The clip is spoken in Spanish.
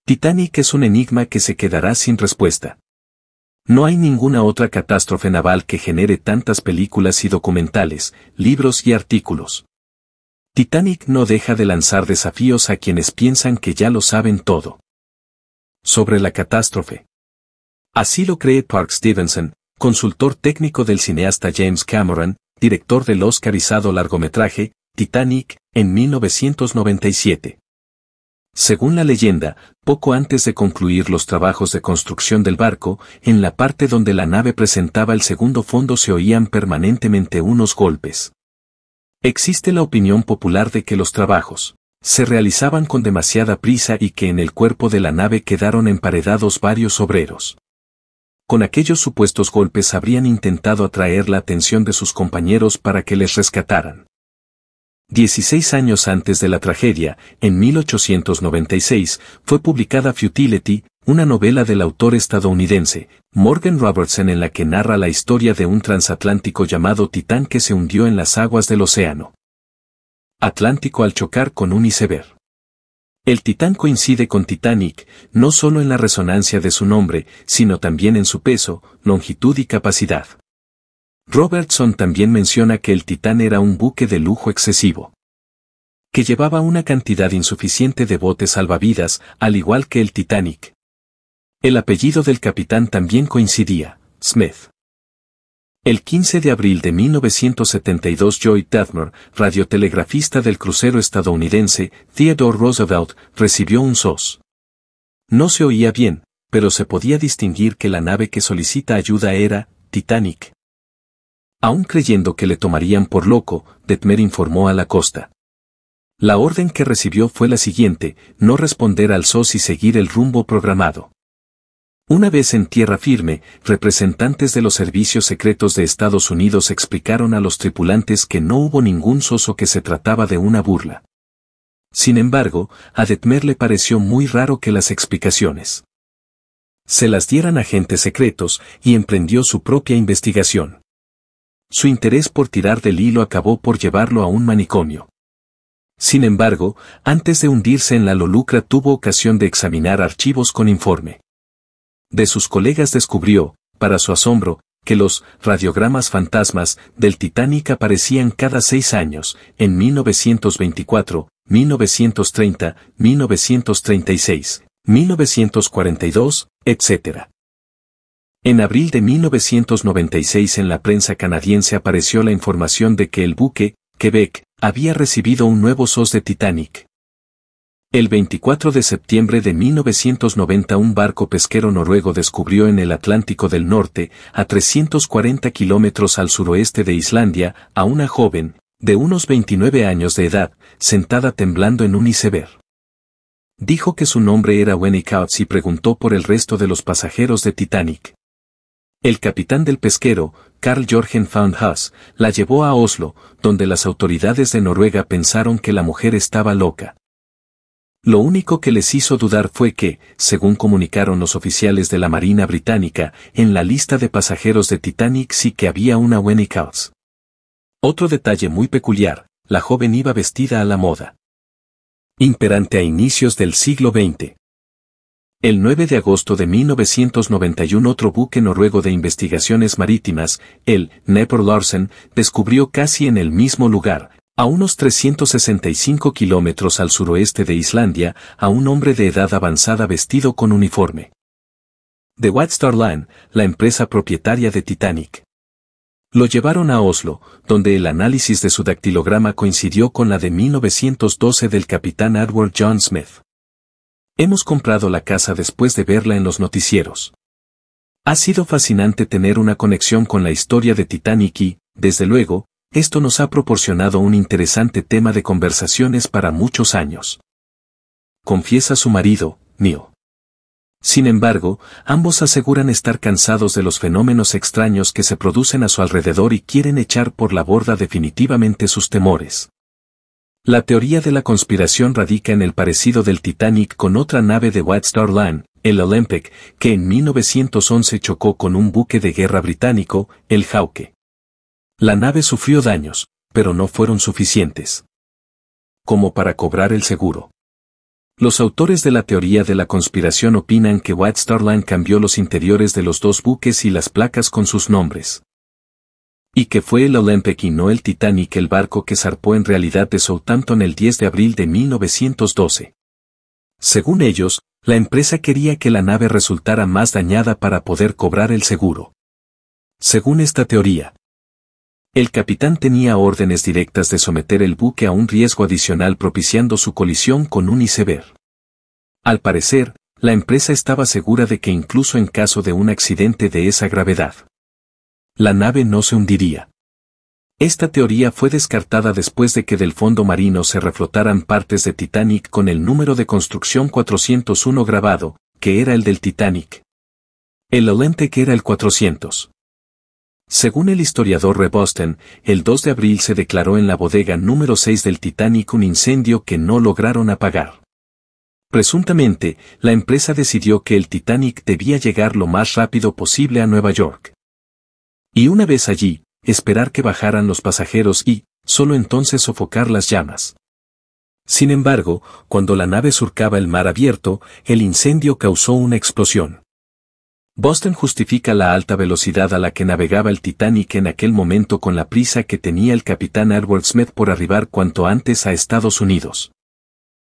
Titanic es un enigma que se quedará sin respuesta. No hay ninguna otra catástrofe naval que genere tantas películas y documentales, libros y artículos. Titanic no deja de lanzar desafíos a quienes piensan que ya lo saben todo sobre la catástrofe. Así lo cree Park Stevenson, consultor técnico del cineasta James Cameron, director del oscarizado largometraje Titanic, en 1997. Según la leyenda, poco antes de concluir los trabajos de construcción del barco, en la parte donde la nave presentaba el segundo fondo se oían permanentemente unos golpes. Existe la opinión popular de que los trabajos se realizaban con demasiada prisa y que en el cuerpo de la nave quedaron emparedados varios obreros. Con aquellos supuestos golpes habrían intentado atraer la atención de sus compañeros para que les rescataran. 16 años antes de la tragedia, en 1896, fue publicada Futility, una novela del autor estadounidense, Morgan Robertson, en la que narra la historia de un transatlántico llamado Titán que se hundió en las aguas del océano Atlántico al chocar con un iceberg. El Titán coincide con Titanic, no solo en la resonancia de su nombre, sino también en su peso, longitud y capacidad. Robertson también menciona que el Titán era un buque de lujo excesivo, que llevaba una cantidad insuficiente de botes salvavidas, al igual que el Titanic. El apellido del capitán también coincidía, Smith. El 15 de abril de 1972 Lloyd Dathmer, radiotelegrafista del crucero estadounidense Theodore Roosevelt, recibió un SOS. No se oía bien, pero se podía distinguir que la nave que solicita ayuda era Titanic. Aún creyendo que le tomarían por loco, Detmer informó a la costa. La orden que recibió fue la siguiente: no responder al SOS y seguir el rumbo programado. Una vez en tierra firme, representantes de los servicios secretos de Estados Unidos explicaron a los tripulantes que no hubo ningún SOS o que se trataba de una burla. Sin embargo, a Detmer le pareció muy raro que las explicaciones se las dieran agentes secretos y emprendió su propia investigación. Su interés por tirar del hilo acabó por llevarlo a un manicomio. Sin embargo, antes de hundirse en la lolucra tuvo ocasión de examinar archivos con informe de sus colegas. Descubrió, para su asombro, que los radiogramas fantasmas del Titanic aparecían cada 6 años, en 1924, 1930, 1936, 1942, etc. En abril de 1996 en la prensa canadiense apareció la información de que el buque, Quebec, había recibido un nuevo SOS de Titanic. El 24 de septiembre de 1990 un barco pesquero noruego descubrió en el Atlántico del Norte, a 340 kilómetros al suroeste de Islandia, a una joven, de unos 29 años de edad, sentada temblando en un iceberg. Dijo que su nombre era Winnie Coutts y preguntó por el resto de los pasajeros de Titanic. El capitán del pesquero, Carl Jorgen van Haas, la llevó a Oslo, donde las autoridades de Noruega pensaron que la mujer estaba loca. Lo único que les hizo dudar fue que, según comunicaron los oficiales de la Marina Británica, en la lista de pasajeros de Titanic sí que había una Winnie Coutts. Otro detalle muy peculiar, la joven iba vestida a la moda imperante a inicios del siglo XX. El 9 de agosto de 1991 otro buque noruego de investigaciones marítimas, el Nepper Larsen, descubrió casi en el mismo lugar, a unos 365 kilómetros al suroeste de Islandia, a un hombre de edad avanzada vestido con uniforme de White Star Line, la empresa propietaria de Titanic. Lo llevaron a Oslo, donde el análisis de su dactilograma coincidió con la de 1912 del capitán Edward John Smith. Hemos comprado la casa después de verla en los noticieros. Ha sido fascinante tener una conexión con la historia de Titanic y, desde luego, esto nos ha proporcionado un interesante tema de conversaciones para muchos años. Confiesa su marido, Neil. Sin embargo, ambos aseguran estar cansados de los fenómenos extraños que se producen a su alrededor y quieren echar por la borda definitivamente sus temores. La teoría de la conspiración radica en el parecido del Titanic con otra nave de White Star Line, el Olympic, que en 1911 chocó con un buque de guerra británico, el Hawke. La nave sufrió daños, pero no fueron suficientes como para cobrar el seguro. Los autores de la teoría de la conspiración opinan que White Star Line cambió los interiores de los dos buques y las placas con sus nombres. Y que fue el Olympic y no el Titanic el barco que zarpó en realidad de Southampton el 10 de abril de 1912. Según ellos, la empresa quería que la nave resultara más dañada para poder cobrar el seguro. Según esta teoría, el capitán tenía órdenes directas de someter el buque a un riesgo adicional propiciando su colisión con un iceberg. Al parecer, la empresa estaba segura de que incluso en caso de un accidente de esa gravedad, la nave no se hundiría. Esta teoría fue descartada después de que del fondo marino se reflotaran partes de Titanic con el número de construcción 401 grabado, que era el del Titanic. El Olympic era el 400. Según el historiador Rebosten, el 2 de abril se declaró en la bodega número 6 del Titanic un incendio que no lograron apagar. Presuntamente, la empresa decidió que el Titanic debía llegar lo más rápido posible a Nueva York. Y una vez allí, esperar que bajaran los pasajeros y, solo entonces sofocar las llamas. Sin embargo, cuando la nave surcaba el mar abierto, el incendio causó una explosión. Boston justifica la alta velocidad a la que navegaba el Titanic en aquel momento con la prisa que tenía el capitán Edward Smith por arribar cuanto antes a Estados Unidos.